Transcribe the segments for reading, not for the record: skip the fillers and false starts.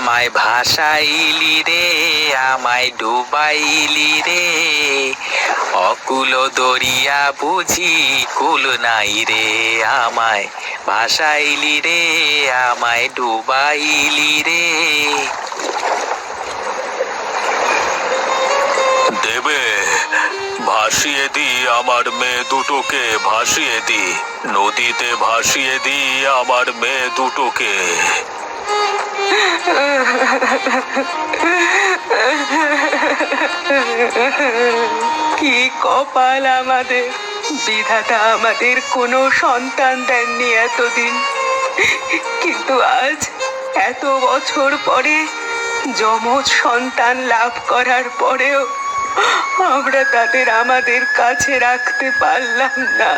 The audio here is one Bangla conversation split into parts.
আমায় ভাসাইলি রে, আমায় ডুবাইলি রে, অকুল দরিয়া বুঝি কুল নাই রে। আমায় ভাসাইলি রে, আমায় ডুবাইলি রে। দেবে ভাসিয়ে দি আমার মেয়ে দুটোকে, ভাসিয়ে দি নদীতে, ভাসিয়ে দি আমার মেয়ে দুটোকে। কি কপাল আমাদের! বিধাতা আমাদের কোনো সন্তান দেননি এতদিন, কিন্তু আজ এত বছর পরে যমজ সন্তান লাভ করার পরেও আমরা তাদের আমাদের কাছে রাখতে পারলাম না।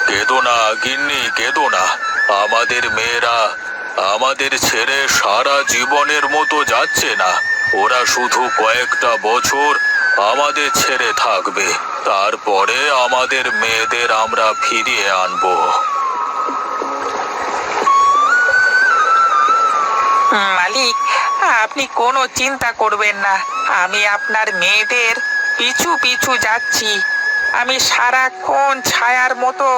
কেঁদো না গিন্নি, কেঁদো না। আমাদের মেয়েরা আমাদের ছেড়ে সারা জীবনের মতো যাচ্ছে না। ওরা শুধু কয়েকটা বছর আমাদের ছেড়ে থাকবে, তারপরে আমাদের মেয়েদের আমরা ফিরিয়ে আনবো। মালিক, আপনি কোনো চিন্তা করবেন না। আমি আপনার মেয়েদের পিছু পিছু যাচ্ছি। আমি সারাক্ষণ ছায়ার মতো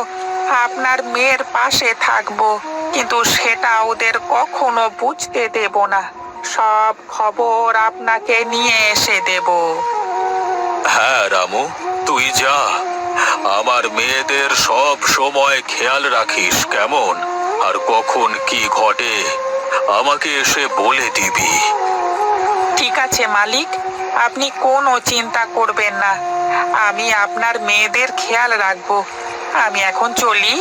আপনার মেয়ের পাশে থাকবো, কিন্তু সেটা ওদের কখনো বুঝতে দেব না। সব খবর আপনাকে নিয়ে এসে দেব। হ্যাঁ রামু, তুই যা। আমার মেয়েদের সব সময় খেয়াল রাখিস কেমন, আর কখন কি ঘটে আমাকে এসে বলে দিবি। ঠিক আছে মালিক, আপনি কোনো চিন্তা করবেন না। আমি আপনার মেয়েদের খেয়াল রাখবো। আমি এখন চলি।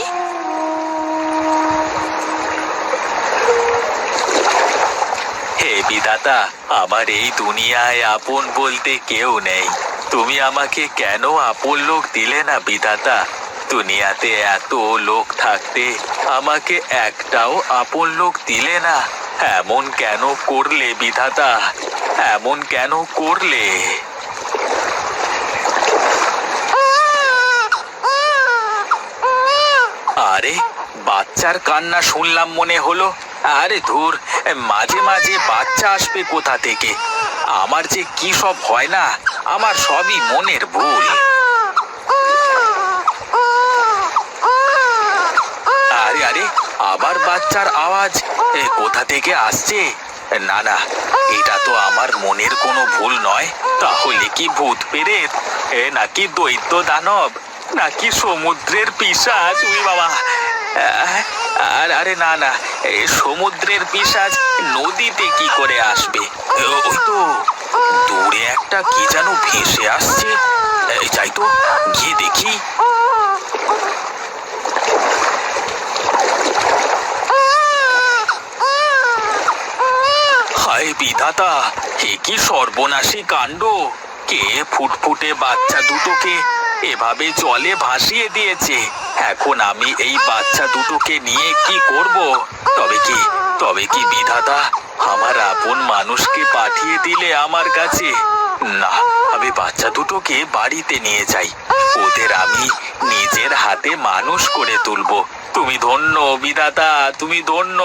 হে বিধাতা, আমার এই দুনিয়ায় আপন বলতে কেউ নেই। তুমি আমাকে কেন আপন লোক দিলে না বিধাতা? দুনিয়াতে এত লোক থাকতে আমাকে একটাও আপন লোক দিলে না। এমন কেন করলে বিধাতা, এমন কেন করলে? আরে বাচ্চার কান্না শুনলাম মনে হলো। আরে ধুর, মাঝে মাঝে বাচ্চা আসবে কোথা থেকে? আমার যে কি সব হয় না, আমার সবই মনের ভুল। আরে আরে, আবার বাচ্চার আওয়াজ কোথা থেকে আসছে? না না, এটা তো আমার মনের কোনো ভুল নয়। তাহলে কি ভূত পেরেত, নাকি দৈত্য দানব, নাকি সমুদ্রের পিশাচ? উই বাবা! আর আরে না না, সমুদ্রের পিশাচ নদীতে কি করে আসবে? ওই তো দূরে একটা কি যেন ভেসে আসছে। যাই তো, গিয়ে দেখি। হায় বিধাতা, এ কি সর্বনাশী কাণ্ড! কে ফুটফুটে বাচ্চা দুটোকে এভাবে জলে ভাসিয়ে দিয়েছে? এখন আমি এই বাচ্চা দুটোকে নিয়ে কি করব? তবে কি বিধাতা আমার আপন মানুষকে পাঠিয়ে দিলে আমার কাছে? না, আমি বাচ্চা দুটোকে বাড়িতে নিয়ে যাই। ওদের আমি নিজের হাতে মানুষ করে তুলবো। তুমি ধন্য বিধাতা, তুমি ধন্য।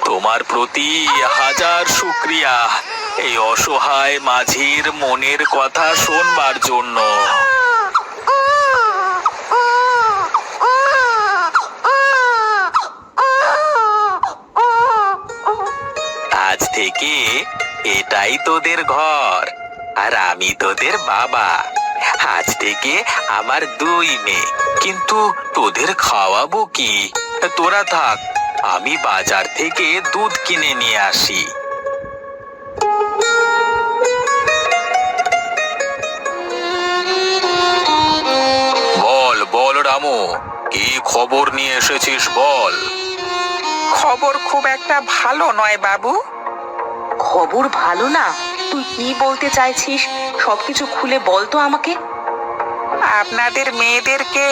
তোমার প্রতি হাজার শুকরিয়া এই অসহায় মাঝির মনের কথা শোনবার জন্য। আজ থেকে এটাই তোদের ঘর, আর আমি তোদের বাবা। আজ থেকে আমার দুই মেয়ে, কিন্তু তোদের খাওয়াবো কি? তোরা থাক, আমি বাজার থেকে দুধ কিনে নিয়ে আসি। বল বল রামু, কি খবর নিয়ে এসেছিস বল। খবর খুব একটা ভালো নয় বাবু। খবর ভালো না? তুই কি বলতে চাইছিস? সবকিছু খুলে বল তো আমাকে। আপনাদের মেয়েদেরকে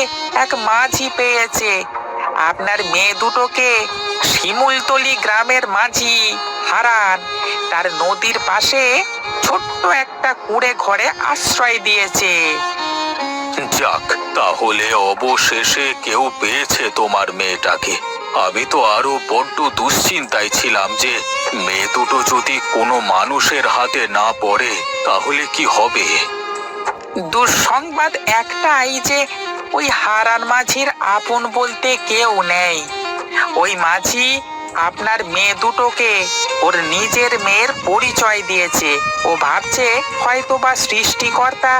এক মাঝি পেয়েছে। আপনার মেয়ে দুটোকে শিমুলতলি গ্রামের মাঝি হারান তার নদীর পাশে ছোট্ট একটা কুঁড়ে ঘরে আশ্রয় দিয়েছে। যাক, তাহলে অবশেষে কেউ পেয়েছে তোমার মেয়েটাকে। আমি তো আরো বড্ড দুশ্চিন্তায় ছিলাম যে মেয়ে দুটো যদি কোনো মানুষের হাতে না পড়ে তাহলে কি হবে। দুঃসংবাদ একটাই যে ওই হারান মাঝির আপন বলতে কেউ নেই। ওই মাঝি আপনার মেয়ে দুটোকে ওর নিজের মেয়ের পরিচয় দিয়েছে। ও ভাবছে হয়তোবা সৃষ্টিকর্তা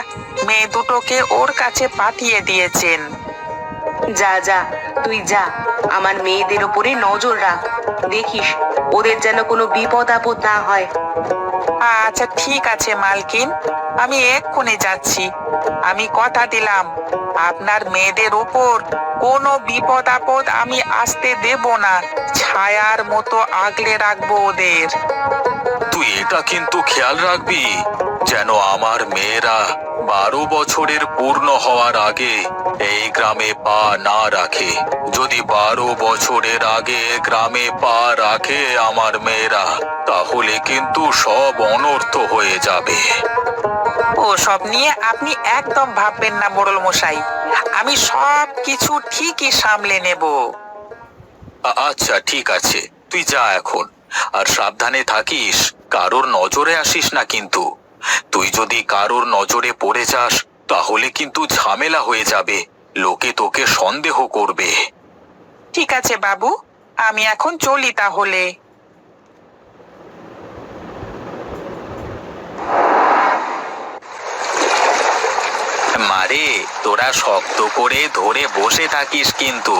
মেয়ে দুটোকে ওর কাছে পাঠিয়ে দিয়েছেন। যা যা, তুই যা, আমার মেয়েদের ওপরে নজর রাখ, দেখিস ওদের যেন কোনো বিপদ আপদ না হয়। আচ্ছা ঠিক আছে মালকিন, আমি এক্ষুনি যাচ্ছি। আমি কথা দিলাম আপনার মেয়েদের উপর কোনো বিপদ আপদ আমি আসতে দেব না। ছায়ার মতো আগলে রাখবো ওদের। তুই এটা কিন্তু খেয়াল রাখবি যেন আমার মেয়েরা 12 বছরের পূর্ণ হওয়ার আগে এই গ্রামে পা না রাখে। যদি 12 বছরের আগে গ্রামে পা রাখে আমার মেয়েরা, তাহলে কিন্তু সব অনর্থ হয়ে যাবে। ও সব নিয়ে আপনি একদম ভাববেন না মোড়ল মশাই, আমি সব কিছু ঠিকই সামলে নেব। আচ্ছা ঠিক আছে, তুই যা এখন, আর সাবধানে থাকিস, কারোর নজরে আসিস না কিন্তু। তুই যদি কারোর নজরে পড়ে যাস তাহলে কিন্তু ঝামেলা হয়ে যাবে, লোকে তোকে সন্দেহ করবে। ঠিক আছে বাবু, আমি এখন চলি তাহলে। মারে, তোরা শক্ত করে ধরে বসে থাকিস কিন্তু,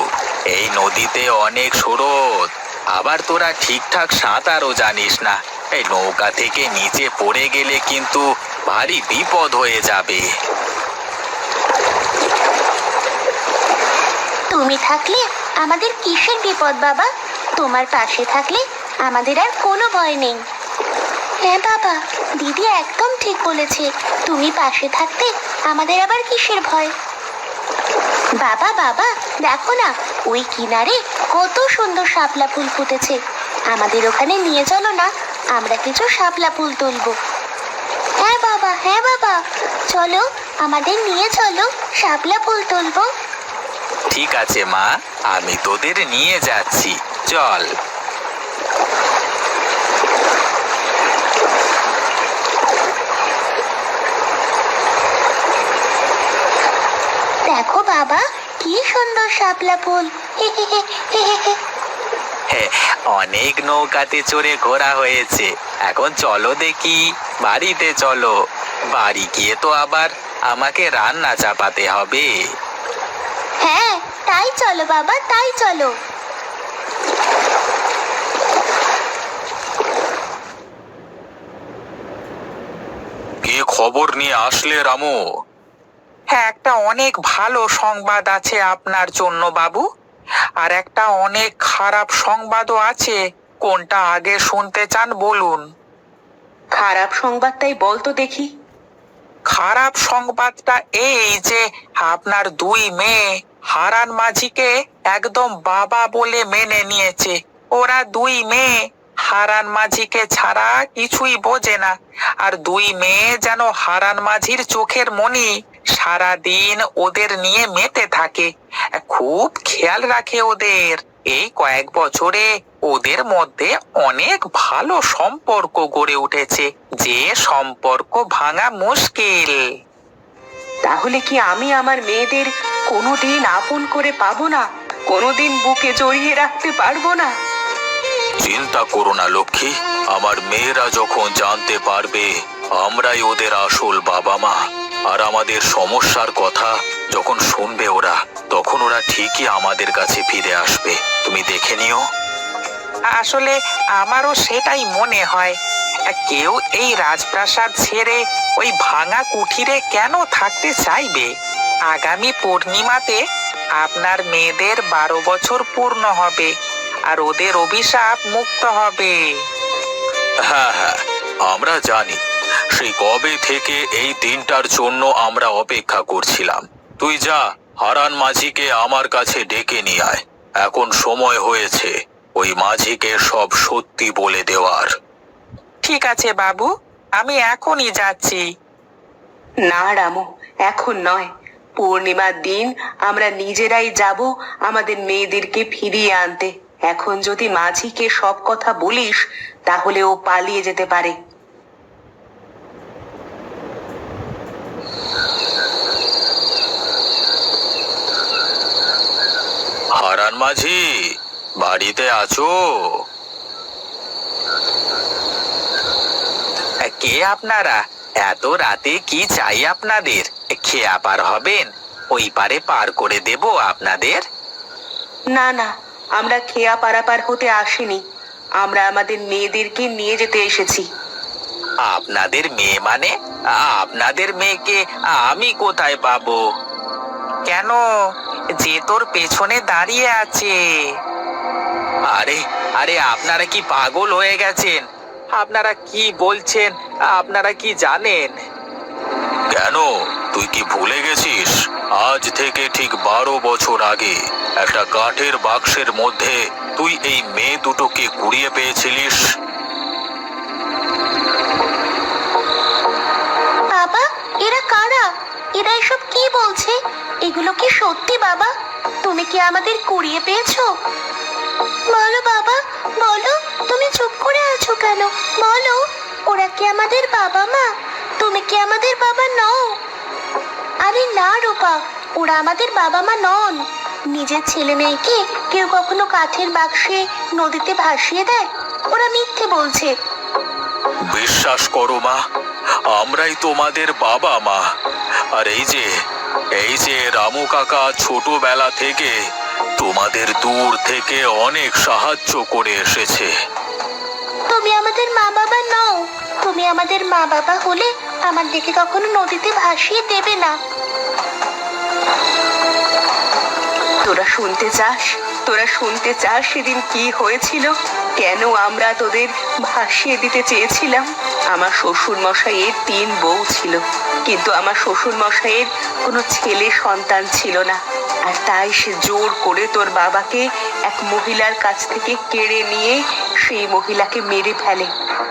এই নদীতে অনেক স্রোত, আবার তোরা ঠিকঠাক সাঁতারও জানিস না। এই নৌকা থেকে নিচে পড়ে গেলে কিন্তু ভারী বিপদ হয়ে যাবে। তুমি থাকলে আমাদের কিসের বিপদ বাবা? তোমার পাশে থাকলে আমাদের আর কোনো ভয় নেই। হ্যাঁ বাবা, দিদি একদম ঠিক বলেছে, তুমি পাশে থাকতে আমাদের আবার কিসের ভয়। বাবা বাবা, দেখো না ওই কিনারে কত সুন্দর শাপলা ফুল ফুটেছে, আমাদের ওখানে নিয়ে চলো না, আমরা কিছু শাপলা ফুল তুলবো। হ্যাঁ বাবা, হ্যাঁ বাবা, চলো আমাদের নিয়ে চলো, শাপলা ফুল তুলবো। ঠিক আছে মা, আমি তোদের নিয়ে যাচ্ছি, চল। দেখো বাবা, কি সুন্দর শাপলা ফুল। হ্যাঁ, অনেক নৌকাতে চড়ে ঘোরা হয়েছে, এখন চলো দেখি বাড়িতে চলো। বাড়ি গিয়ে তো আবার আমাকে রান্না চাপাতে হবে। হ্যাঁ তাই চলো বাবা, তাই চলো। কি খবর নিয়ে আসলে রামু? হ্যাঁ, একটা অনেক ভালো সংবাদ আছে আপনার জন্য বাবু, আর একটা অনেক খারাপ সংবাদও আছে। কোনটা আগে শুনতে চান বলুন? খারাপ সংবাদটাই বল তো দেখি। খারাপ সংবাদটা এই যে আপনার দুই মেয়ে হারান মাঝিকে একদম বাবা বলে মেনে নিয়েছে। ওরা দুই মেয়ে হারান মাঝিকে ছাড়া কিছুই বোঝে না, আর দুই মেয়ে যেন হারান মাঝির চোখের মণি, সারাদিন ওদের নিয়ে মেতে থাকে, খুব খেয়াল রাখে ওদের। এই কয়েক বছরে ওদের মধ্যে অনেক ভালো সম্পর্ক গড়ে উঠেছে, যে সম্পর্ক ভাঙা মুশকিল। তাহলে কি আমি আমার মেয়েদের কোনোদিন আপন করে পাবো না? কোনোদিন বুকে জড়িয়ে রাখতে পারবো না? চিন্তা করো না লক্ষ্মী, আমার মেয়েরা যখন জানতে পারবে আমরাই ওদের আসল বাবা মা, আর আমাদের সমস্যার কথা যখন শুনবে ওরা, তখন ওরা ঠিকই আমাদের কাছে ফিরে আসবে, তুমি দেখে নিও। আসলে আমারও সেটাই মনে হয়। কেউ এই রাজপ্রাসাদ ছেড়ে ওই ভাঙা কুঠিরে কেন থাকতে চাইবে? আগামী পূর্ণিমাতে আপনার মেয়েদের 12 বছর পূর্ণ হবে, আর ওদের অভিশাপ মুক্ত হবে। হ্যাঁ হ্যাঁ, আমরা জানি, সেই কবে থেকে এই দিনটার জন্য আমরা অপেক্ষা করছিলাম। তুই যা, হারান মাঝিকে আমার কাছে ডেকে নিয়ে আয়, এখন সময় হয়েছে ওই মাঝিকে সব সত্যি বলে দেওয়ার। ঠিক আছে বাবু, আমি এখনই যাচ্ছি। না রামু, এখন নয়, পূর্ণিমার দিন আমরা নিজেরাই যাব আমাদের মেয়েদেরকে ফিরিয়ে আনতে। এখন যদি মাঝিকে সব কথা বলিস তাহলে ও পালিয়ে যেতে পারে। হারান মাঝি, বাড়িতে আছো? কে আপনারা? এত রাতে কি চাই আপনাদের? খেয়া পার হবেন? ওই পারে পার করে দেব আপনাদের। না না, আমরা খেয়া পারাপার হতে আসিনি, আমরা আমাদের মেয়েদেরকে নিয়ে যেতে এসেছি। আপনাদের মেয়ে মানে? আপনাদের মেয়েকে আমি কোথায় পাবো? কেন, যে তোর পেছনে দাঁড়িয়ে আছে। আরে আরে, আপনারা কি পাগল হয়ে গেছেন? আপনারা কি বলছেন? আপনারা কি জানেন? কেন, তুই কি ভুলে গেছিস? আজ থেকে ঠিক 12 বছর আগে একটা কাঠের বাক্সের মধ্যে তুই এই মেয়ে দুটোকে কুড়িয়ে পেয়েছিলিস। বাবা, এরা কারা? এরা এসব কি বলছে? এগুলো কি সত্যি বাবা? তুমি কি আমাদের কুড়িয়ে পেয়েছো? বলো বাবা, বলো, তুমি চুপ করে আছো কেন? বলো, ওরা কি আমাদের বাবা মা? তুমি কি আমাদের বাবা নও? আরে না রূপা, ওরা আমাদের বাবা মা নন। নিজের ছেলে মেয়েকে কেউ কখনো কাঠের বাক্সে নদীতে ভাসিয়ে দেয়? ওরা মিথ্যে বলছে। বিশ্বাস করো মা, আমরাই তোমাদের বাবা মা। আর এই যে রামু কাকা ছোটবেলা থেকে তোমাদের দূর থেকে অনেক সাহায্য করে এসেছে। তুমি আমাদের মা বাবা নও। তুমি আমাদের মা বাবা হলে আমাদেরকে কখনো নদীতে ভাসিয়ে দেবে না। তোরা শুনতে চাস? তোরা শুনতে চাস সেদিন কি হয়েছিল? কেন আমরা তোদের ভাসিয়ে দিতে চেয়েছিলাম? আমার শ্বশুর মশাইয়ের 3 বউ ছিল, কিন্তু আমার শ্বশুর মশাইয়ের কোনো ছেলে সন্তান ছিল না। আর তাই সে জোর করে তোর বাবাকে এক মহিলার কাছ থেকে কেড়ে নিয়ে সেই মহিলাকে মেরে ফেলে।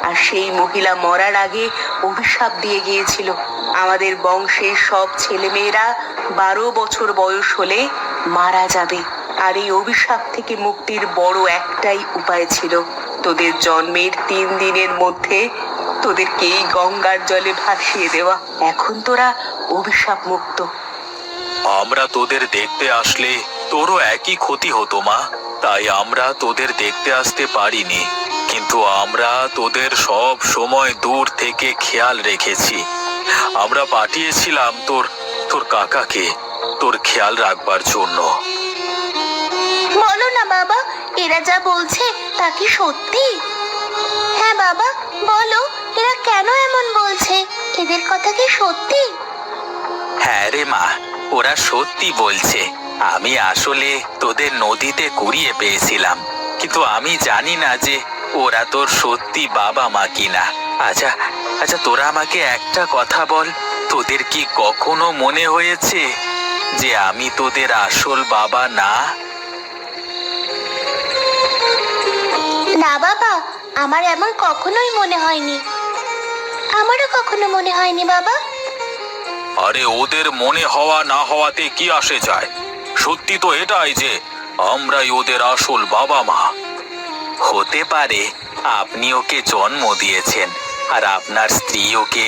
আর সেই মহিলা মরার আগে অভিশাপ দিয়ে গিয়েছিল, আমাদের বংশের সব ছেলেমেয়েরা 12 বছর বয়স হলে মারা যাবে। আর এই অভিশাপ থেকে মুক্তির বড় একটাই উপায় ছিল, তোদের জন্মের 3 দিনের মধ্যে তোদেরকে এই গঙ্গার জলে ভাসিয়ে দেওয়া। এখন তোরা অভিশাপ মুক্ত। আমরা তোদের দেখতে আসলে তোরও একই ক্ষতি হতো মা, তাই আমরা তোদের দেখতে আসতে পারিনি। কিন্তু আমরা তোদের সব সময় দূর থেকে খেয়াল রেখেছি। আমরা পাঠিয়েছিলাম তোর কাকাকে তোর খেয়াল রাখবার জন্য। বলো না বাবা, এরা যা বলছে তা কি সত্যি? হ্যাঁ বাবা, বলো, এরা কেন এমন বলছে? এদের কথা কি সত্যি? হ্যাঁ রে মা, ওরা সত্যি বলছে। আমি আসলে তোদের নদীতে কুড়িয়ে পেয়েছিলাম, কিন্তু আমি জানি না যে ওরা তোর সত্যি বাবা মা কিনা। আচ্ছা আচ্ছা, তোরা আমাকে একটা কথা বল, তোদের কি কখনো মনে হয়েছে যে আমি তোদের আসল বাবা না? না বাবা, আমার এমন কখনোই মনে হয়নি। আমারও কখনো মনে হয়নি বাবা। আরে ওদের মনে হওয়া না হওয়াতে কি আসে যায়? সত্যি তো এটাই যে আমরাই ওদের আসল বাবা মা। হতে পারে আপনি ওকে জন্ম দিয়েছেন, আর আপনার স্ত্রী ওকে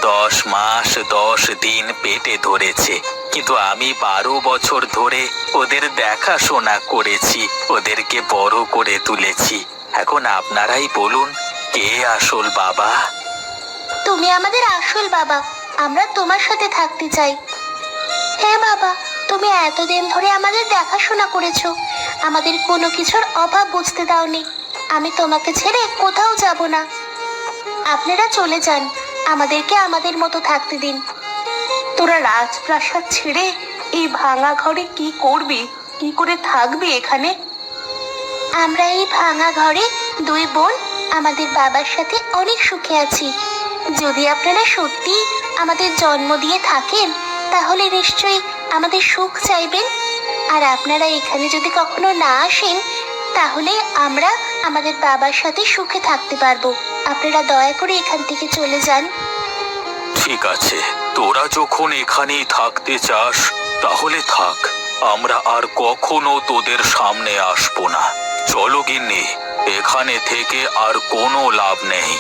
10 মাস 10 দিন পেটে ধরেছে, কিন্তু আমি 12 বছর ধরে ওদের দেখাশোনা করেছি, ওদেরকে বড় করে তুলেছি। এখন আপনারাই বলুন, কে আসল বাবা? তুমি আমাদের আসল বাবা। আমরা তোমার সাথে থাকতে চাই। হ্যাঁ বাবা, তুমি এতদিন ধরে আমাদের দেখাশোনা করেছো, আমাদের কোনো কিছুর অভাব বুঝতে দাওনি। আমি তোমাকে ছেড়ে কোথাও যাব না। আপনারা চলে যান, আমাদেরকে আমাদের মতো থাকতে দিন। তোরা রাজপ্রাসাদ ছেড়ে এই ভাঙা ঘরে কি করবি? কি করে থাকবি এখানে? আমরা এই ভাঙা ঘরে 2 বোন আমাদের বাবার সাথে অনেক সুখে আছি। যদি আপনারা সত্যি আমাদের জন্ম দিয়ে থাকেন, তাহলে নিশ্চয়ই আমাদের সুখ চাইবেন। আর আপনারা এখানে যদি কখনো না আসেন, তাহলে আমরা আমাদের বাবার সাথে সুখে থাকতে পারবো। আপনারা দয়া করে এখান থেকে চলে যান। ঠিক আছে, তোরা যখন এখানেই থাকতে চাস তাহলে থাক, আমরা আর কখনো তোদের সামনে আসবো না। চলো গিন্নি, এখানে থেকে আর কোনো লাভ নেই।